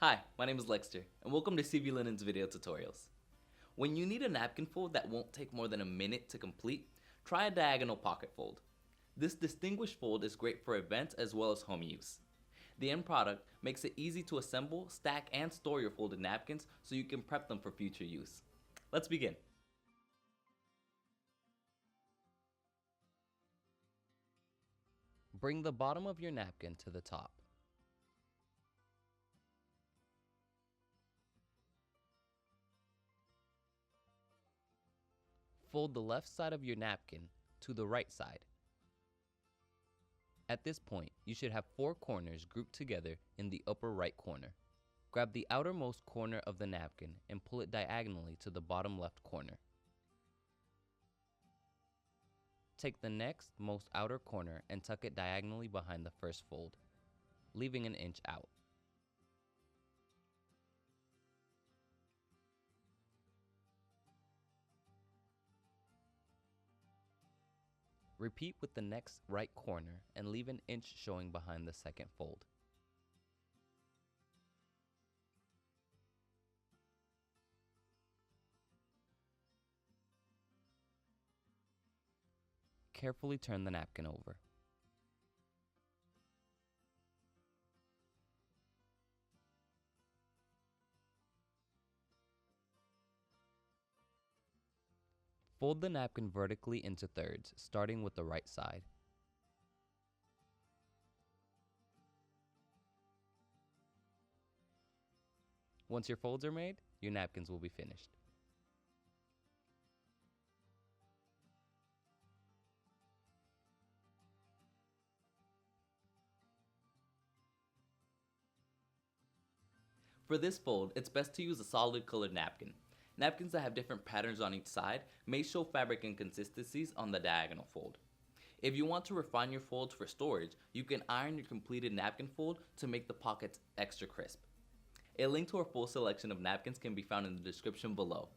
Hi, my name is Lexter, and welcome to CV Linen's video tutorials. When you need a napkin fold that won't take more than a minute to complete, try a diagonal pocket fold. This distinguished fold is great for events as well as home use. The end product makes it easy to assemble, stack, and store your folded napkins so you can prep them for future use. Let's begin. Bring the bottom of your napkin to the top. Fold the left side of your napkin to the right side. At this point, you should have 4 corners grouped together in the upper right corner. Grab the outermost corner of the napkin and pull it diagonally to the bottom left corner. Take the next most outer corner and tuck it diagonally behind the first fold, leaving an inch out. Repeat with the next right corner and leave an inch showing behind the second fold. Carefully turn the napkin over. Fold the napkin vertically into thirds, starting with the right side. Once your folds are made, your napkins will be finished. For this fold, it's best to use a solid colored napkin. Napkins that have different patterns on each side may show fabric inconsistencies on the diagonal fold. If you want to refine your folds for storage, you can iron your completed napkin fold to make the pockets extra crisp. A link to our full selection of napkins can be found in the description below.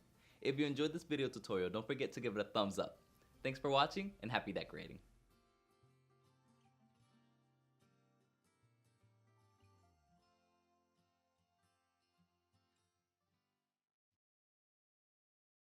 If you enjoyed this video tutorial, don't forget to give it a thumbs up. Thanks for watching and happy decorating.